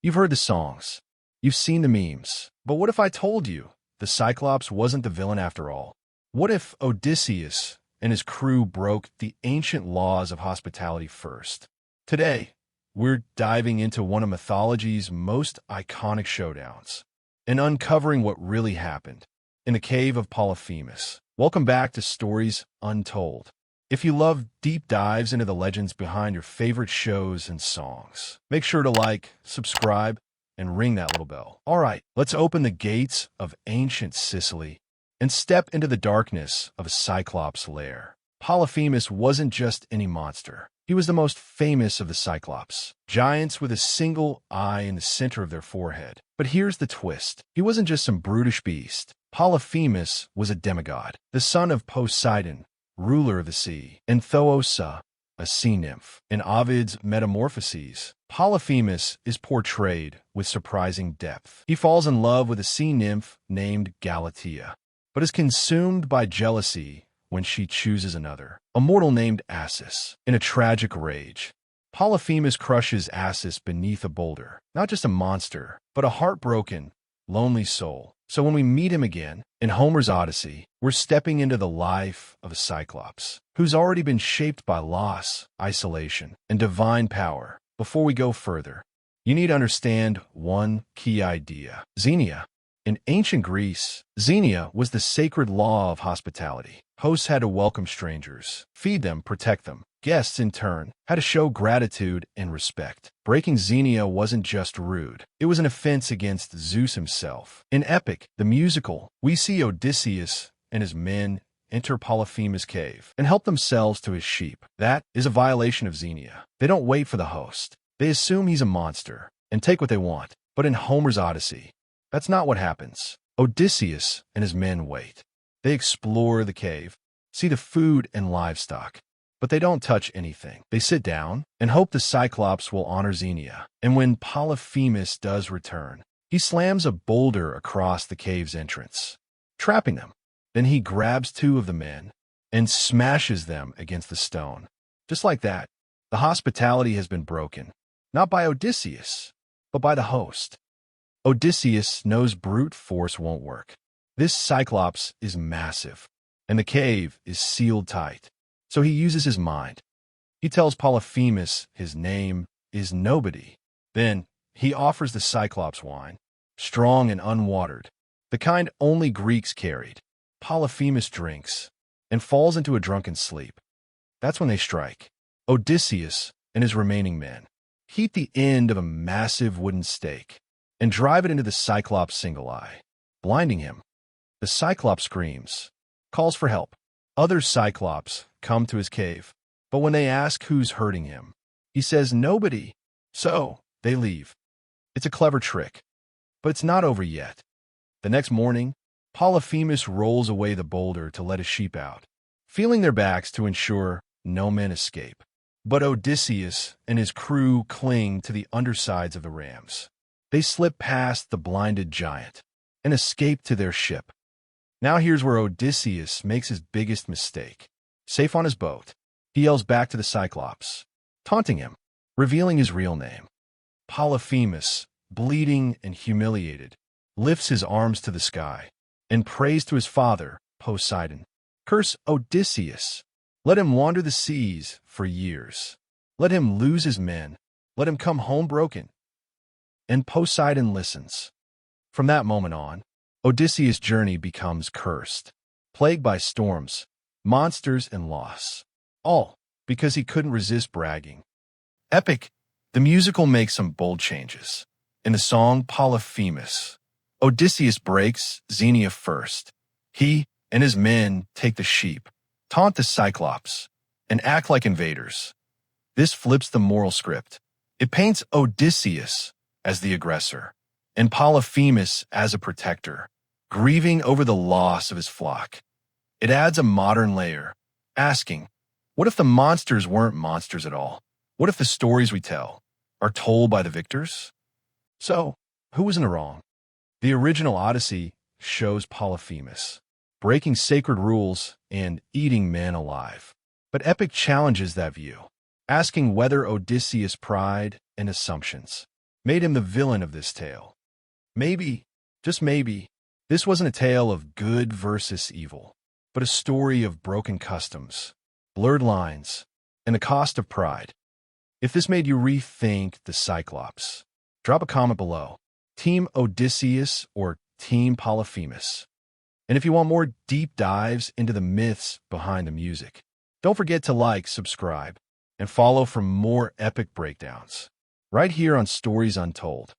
You've heard the songs. You've seen the memes. But what if I told you the Cyclops wasn't the villain after all? What if Odysseus and his crew broke the ancient laws of hospitality first? Today, we're diving into one of mythology's most iconic showdowns and uncovering what really happened in the cave of Polyphemus. Welcome back to Stories Untold. If you love deep dives into the legends behind your favorite shows and songs, make sure to like, subscribe, and ring that little bell. All right, let's open the gates of ancient Sicily and step into the darkness of a Cyclops' lair. Polyphemus wasn't just any monster. He was the most famous of the Cyclops, giants with a single eye in the center of their forehead. But here's the twist. He wasn't just some brutish beast. Polyphemus was a demigod, the son of Poseidon, ruler of the sea, and Thoosa, a sea nymph. In Ovid's Metamorphoses, Polyphemus is portrayed with surprising depth. He falls in love with a sea nymph named Galatea, but is consumed by jealousy when she chooses another, a mortal named Assus. In a tragic rage, Polyphemus crushes Assus beneath a boulder, not just a monster, but a heartbroken, lonely soul. So when we meet him again in Homer's Odyssey, we're stepping into the life of a Cyclops who's already been shaped by loss, isolation, and divine power. Before we go further, you need to understand one key idea. Xenia. In ancient Greece, Xenia was the sacred law of hospitality. Hosts had to welcome strangers, feed them, protect them. Guests, in turn, had to show gratitude and respect. Breaking Xenia wasn't just rude. It was an offense against Zeus himself. In Epic, the musical, we see Odysseus and his men enter Polyphemus' cave and help themselves to his sheep. That is a violation of Xenia. They don't wait for the host. They assume he's a monster and take what they want. But in Homer's Odyssey, that's not what happens. Odysseus and his men wait. They explore the cave, see the food and livestock, but they don't touch anything. They sit down and hope the Cyclops will honor Xenia. And when Polyphemus does return, he slams a boulder across the cave's entrance, trapping them. Then he grabs two of the men and smashes them against the stone. Just like that, the hospitality has been broken, not by Odysseus, but by the host. Odysseus knows brute force won't work. This Cyclops is massive, and the cave is sealed tight. So he uses his mind. He tells Polyphemus his name is nobody. Then he offers the Cyclops wine, strong and unwatered, the kind only Greeks carried. Polyphemus drinks and falls into a drunken sleep. That's when they strike. Odysseus and his remaining men heat the end of a massive wooden stake and drive it into the Cyclops' single eye, blinding him. The Cyclops screams, calls for help. Other Cyclops come to his cave, but when they ask who's hurting him, he says nobody. So they leave. It's a clever trick, but it's not over yet. The next morning, Polyphemus rolls away the boulder to let his sheep out, feeling their backs to ensure no men escape. But Odysseus and his crew cling to the undersides of the rams. They slip past the blinded giant and escape to their ship. Now here's where Odysseus makes his biggest mistake. Safe on his boat, he yells back to the Cyclops, taunting him, revealing his real name. Polyphemus, bleeding and humiliated, lifts his arms to the sky and prays to his father, Poseidon. Curse Odysseus. Let him wander the seas for years. Let him lose his men. Let him come home broken. And Poseidon listens. From that moment on, Odysseus' journey becomes cursed, plagued by storms, monsters, and loss. All because he couldn't resist bragging. Epic, the musical makes some bold changes. In the song Polyphemus, Odysseus breaks Xenia first. He and his men take the sheep, taunt the Cyclops, and act like invaders. This flips the moral script. It paints Odysseus as the aggressor and Polyphemus as a protector, grieving over the loss of his flock. It adds a modern layer, asking, what if the monsters weren't monsters at all? What if the stories we tell are told by the victors? So, who was in the wrong? The original Odyssey shows Polyphemus breaking sacred rules and eating men alive. But Epic challenges that view, asking whether Odysseus' pride and assumptions made him the villain of this tale. Maybe, just maybe, this wasn't a tale of good versus evil, but a story of broken customs, blurred lines, and the cost of pride. If this made you rethink the Cyclops, drop a comment below. Team Odysseus or Team Polyphemus? And if you want more deep dives into the myths behind the music, don't forget to like, subscribe, and follow for more epic breakdowns right here on Stories Untold.